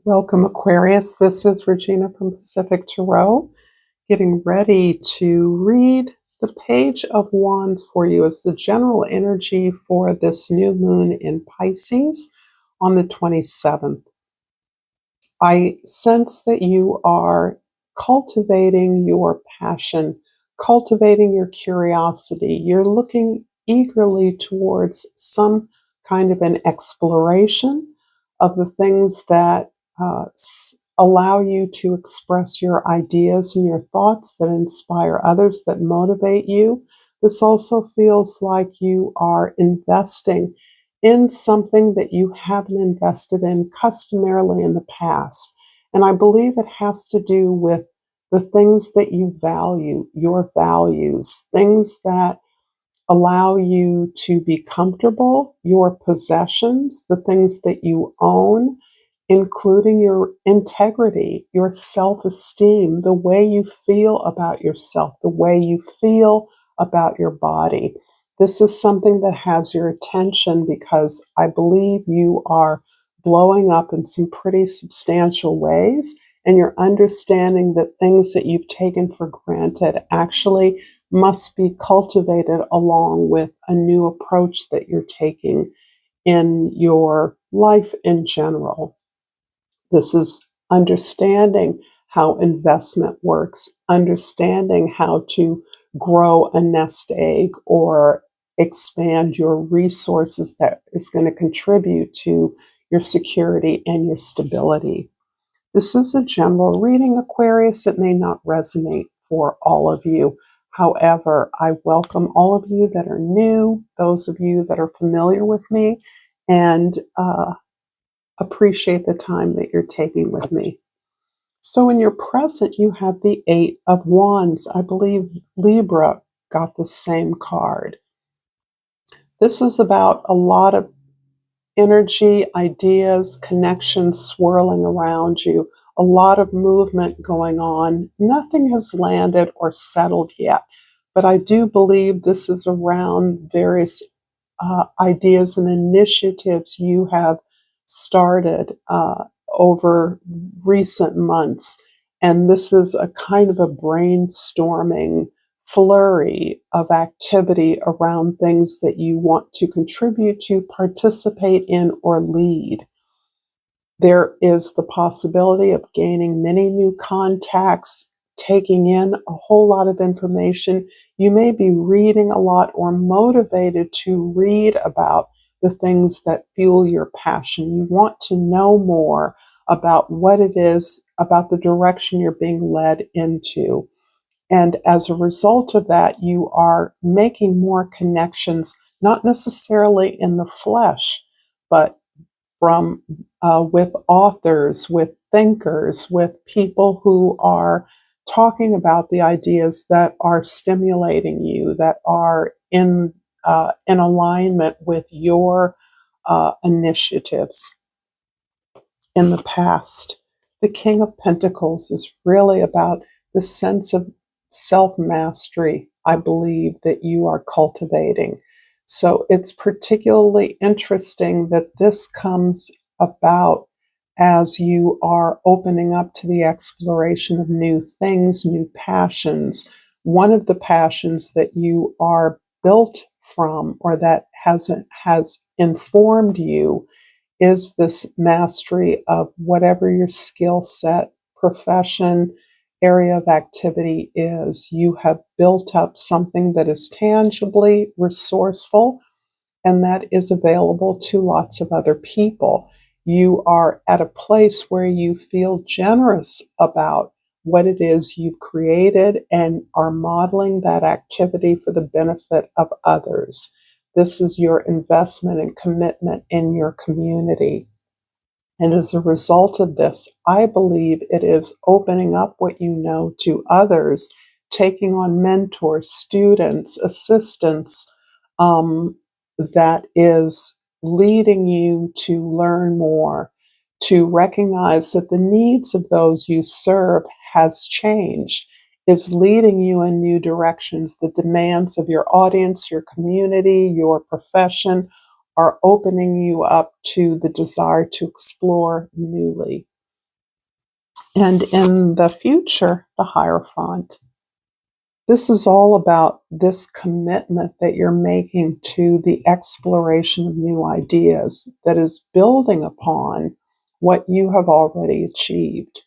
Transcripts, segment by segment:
Welcome, Aquarius. This is Regina from Pacific Tarot, getting ready to read the Page of Wands for you as the general energy for this new moon in Pisces on the 27th. I sense that you are cultivating your passion, cultivating your curiosity. You're looking eagerly towards some kind of an exploration of the things that allow you to express your ideas and your thoughts, that inspire others, that motivate you. This also feels like you are investing in something that you haven't invested in customarily in the past. And I believe it has to do with the things that you value, your values, things that allow you to be comfortable, your possessions, the things that you own, including your integrity, your self-esteem, the way you feel about yourself, the way you feel about your body. This is something that has your attention because I believe you are blowing up in some pretty substantial ways, and you're understanding that things that you've taken for granted actually must be cultivated along with a new approach that you're taking in your life in general. This is understanding how investment works, understanding how to grow a nest egg or expand your resources that is going to contribute to your security and your stability. This is a general reading, Aquarius. It may not resonate for all of you. However, I welcome all of you that are new, those of you that are familiar with me, and appreciate the time that you're taking with me. So in your present, you have the Eight of Wands. I believe Libra got the same card. This is about a lot of energy, ideas, connections swirling around you, a lot of movement going on. Nothing has landed or settled yet, but I do believe this is around various ideas and initiatives you have started over recent months. And this is a kind of a brainstorming flurry of activity around things that you want to contribute to, participate in, or lead. There is the possibility of gaining many new contacts, taking in a whole lot of information. You may be reading a lot or motivated to read about the things that fuel your passion. You want to know more about what it is, about the direction you're being led into. And as a result of that, you are making more connections, not necessarily in the flesh, but from with authors, with thinkers, with people who are talking about the ideas that are stimulating you, that are in alignment with your initiatives. In the past, the King of Pentacles is really about the sense of self-mastery, I believe, that you are cultivating. So it's particularly interesting that this comes about as you are opening up to the exploration of new things, new passions. One of the passions that you are built from, or that has informed you, is this mastery of whatever your skill set, profession, area of activity is. You have built up something that is tangibly resourceful and that is available to lots of other people. You are at a place where you feel generous about what it is you've created and are modeling that activity for the benefit of others. This is your investment and commitment in your community. And as a result of this, I believe it is opening up what you know to others, taking on mentors, students, assistants, that is leading you to learn more, to recognize that the needs of those you serve has changed, is leading you in new directions. The demands of your audience, your community, your profession are opening you up to the desire to explore newly. And in the future, the Hierophant. This is all about this commitment that you're making to the exploration of new ideas that is building upon what you have already achieved.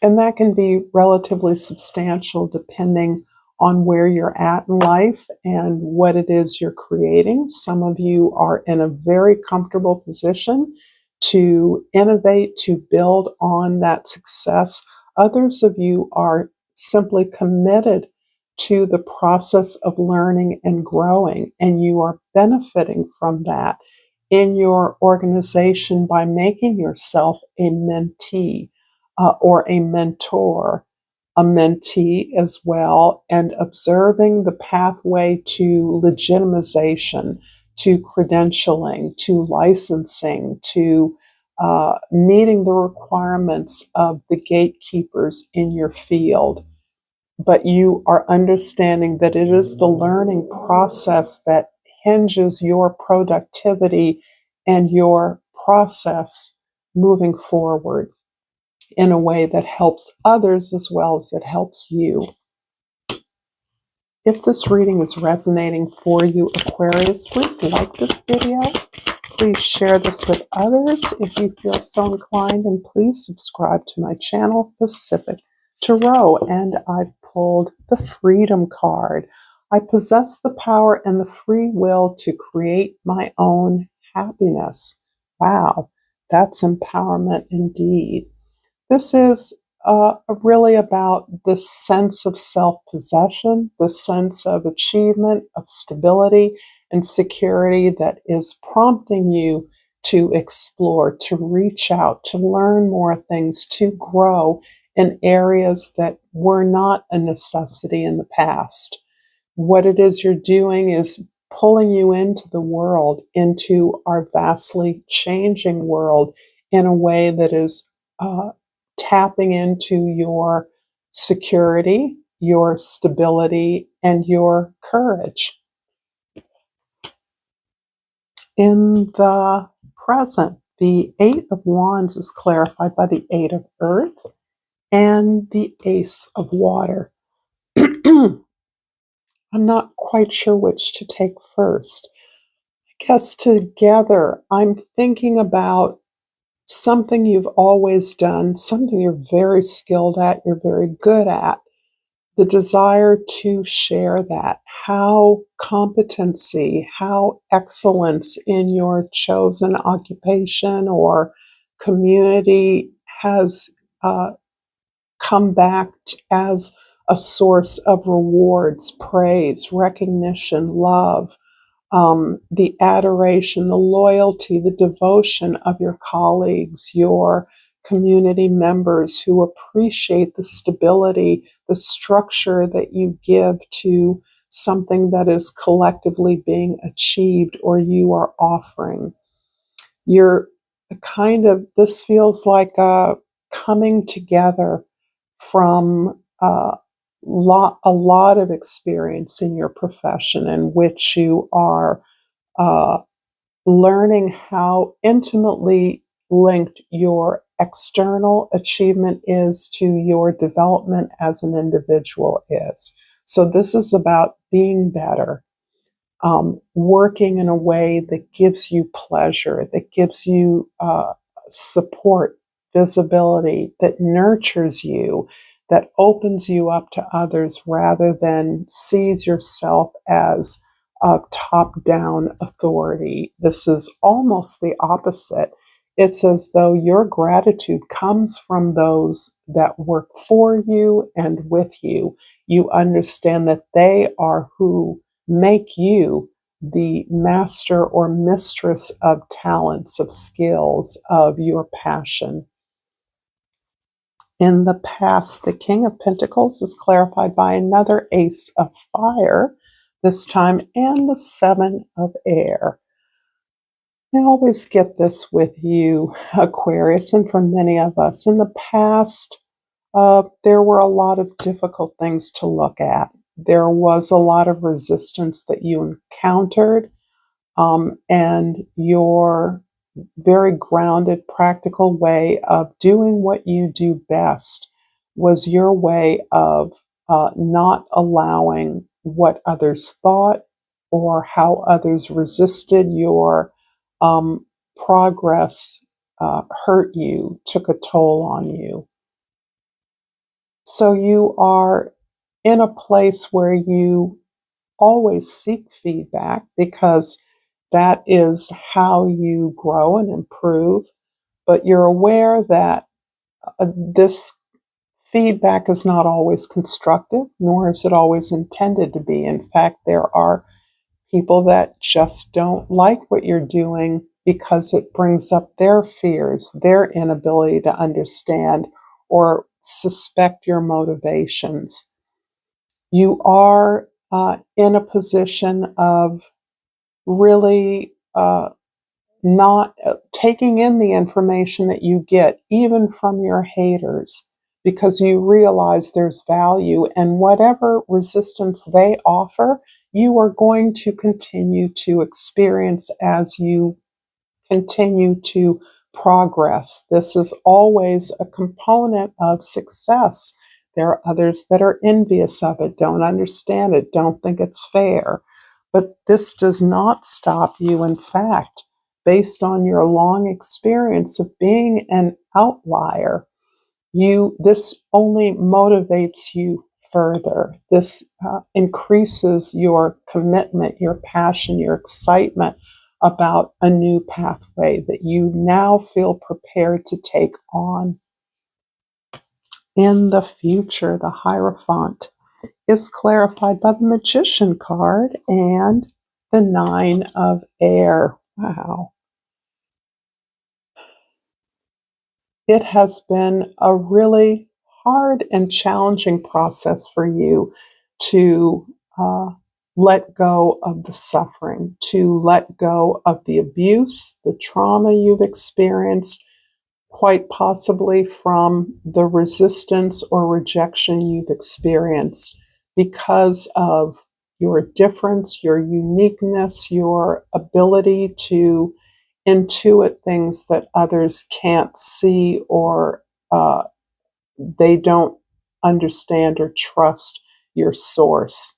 And that can be relatively substantial depending on where you're at in life and what it is you're creating. Some of you are in a very comfortable position to innovate, to build on that success. Others of you are simply committed to the process of learning and growing, and you are benefiting from that in your organization by making yourself a mentee or a mentor, a mentee as well, and observing the pathway to legitimization, to credentialing, to licensing, to meeting the requirements of the gatekeepers in your field. But you are understanding that it is the learning process that hinges your productivity and your process moving forward in a way that helps others as well as it helps you. If this reading is resonating for you, Aquarius, please like this video. Please share this with others if you feel so inclined, and please subscribe to my channel, Pacific Tarot. And I've pulled the Freedom card. I possess the power and the free will to create my own happiness. Wow, that's empowerment indeed. This is really about the sense of self-possession, the sense of achievement, of stability and security that is prompting you to explore, to reach out, to learn more things, to grow in areas that were not a necessity in the past. What it is you're doing is pulling you into the world, into our vastly changing world in a way that is tapping into your security, your stability, and your courage. In the present, the Eight of Wands is clarified by the Eight of Earth and the Ace of Water. I'm not quite sure which to take first. I guess together, I'm thinking about something you've always done, something you're very skilled at, you're very good at, the desire to share that, how competency, how excellence in your chosen occupation or community has come back as a source of rewards, praise, recognition, love, the adoration, the loyalty, the devotion of your colleagues, your community members who appreciate the stability, the structure that you give to something that is collectively being achieved or you are offering. You're this feels like a coming together from a lot of experience in your profession in which you are learning how intimately linked your external achievement is to your development as an individual is. So this is about being better, working in a way that gives you pleasure, that gives you support, visibility, that nurtures you, that opens you up to others rather than sees yourself as a top-down authority. This is almost the opposite. It's as though your gratitude comes from those that work for you and with you. You understand that they are who make you the master or mistress of talents, of skills, of your passion. In the past, the King of Pentacles is clarified by another Ace of Fire, this time, and the Seven of Air. I always get this with you, Aquarius, and for many of us. In the past, there were a lot of difficult things to look at. There was a lot of resistance that you encountered, and your very grounded, practical way of doing what you do best was your way of not allowing what others thought or how others resisted your progress hurt you, took a toll on you. So you are in a place where you always seek feedback because that is how you grow and improve. But you're aware that this feedback is not always constructive, nor is it always intended to be. In fact, there are people that just don't like what you're doing because it brings up their fears, their inability to understand or suspect your motivations. You are in a position of really not taking in the information that you get, even from your haters, because you realize there's value, and whatever resistance they offer, you are going to continue to experience as you continue to progress. This is always a component of success. There are others that are envious of it, don't understand it, don't think it's fair. But this does not stop you. In fact, based on your long experience of being an outlier, this only motivates you further. This increases your commitment, your passion, your excitement about a new pathway that you now feel prepared to take on. In the future, the Hierophant is clarified by the Magician card and the Nine of Air. Wow. It has been a really hard and challenging process for you to let go of the suffering, to let go of the abuse, the trauma you've experienced, quite possibly from the resistance or rejection you've experienced because of your difference, your uniqueness, your ability to intuit things that others can't see, or they don't understand or trust your source.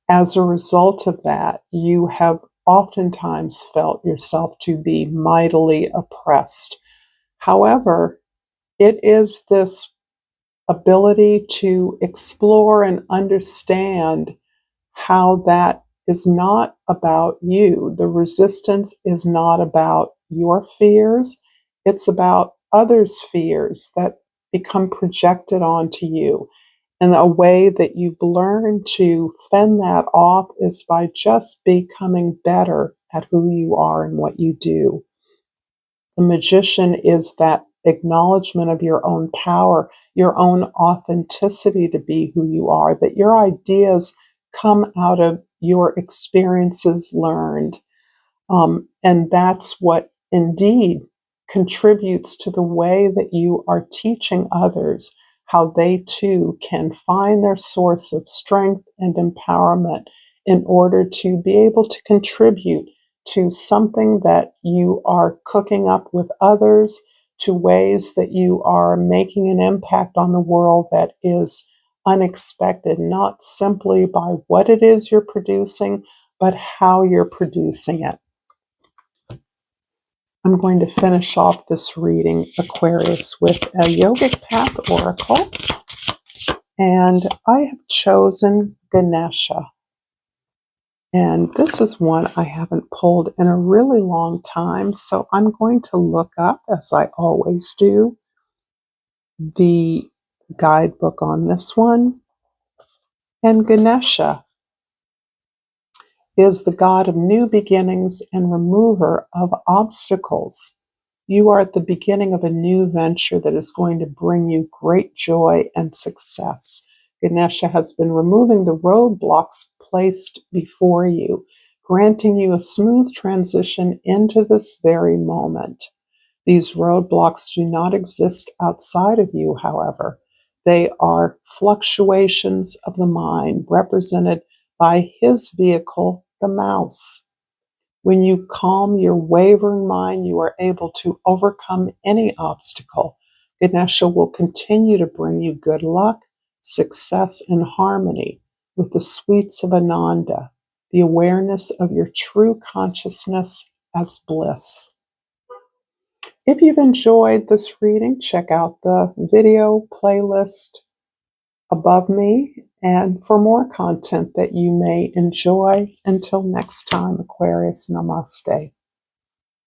As a result of that, you have oftentimes felt yourself to be mightily oppressed. However, it is this ability to explore and understand how that is not about you. The resistance is not about your fears. It's about others' fears that become projected onto you. And a way that you've learned to fend that off is by just becoming better at who you are and what you do. The Magician is that acknowledgement of your own power, your own authenticity to be who you are, that your ideas come out of your experiences learned. And that's what indeed contributes to the way that you are teaching others how they too can find their source of strength and empowerment in order to be able to contribute to something that you are cooking up with others, to ways that you are making an impact on the world that is unexpected, not simply by what it is you're producing, but how you're producing it. I'm going to finish off this reading, Aquarius, with a yogic path oracle, and I have chosen Ganesha. And this is one I haven't pulled in a really long time, so I'm going to look up, as I always do, the guidebook on this one. And Ganesha is the god of new beginnings and remover of obstacles. You are at the beginning of a new venture that is going to bring you great joy and success. Ganesha has been removing the roadblocks placed before you, granting you a smooth transition into this very moment. These roadblocks do not exist outside of you, however. They are fluctuations of the mind represented by his vehicle, the mouse. When you calm your wavering mind, you are able to overcome any obstacle. Ganesha will continue to bring you good luck, success, and harmony with the sweets of Ananda, the awareness of your true consciousness as bliss. If you've enjoyed this reading, check out the video playlist above me and for more content that you may enjoy. Until next time, Aquarius, namaste.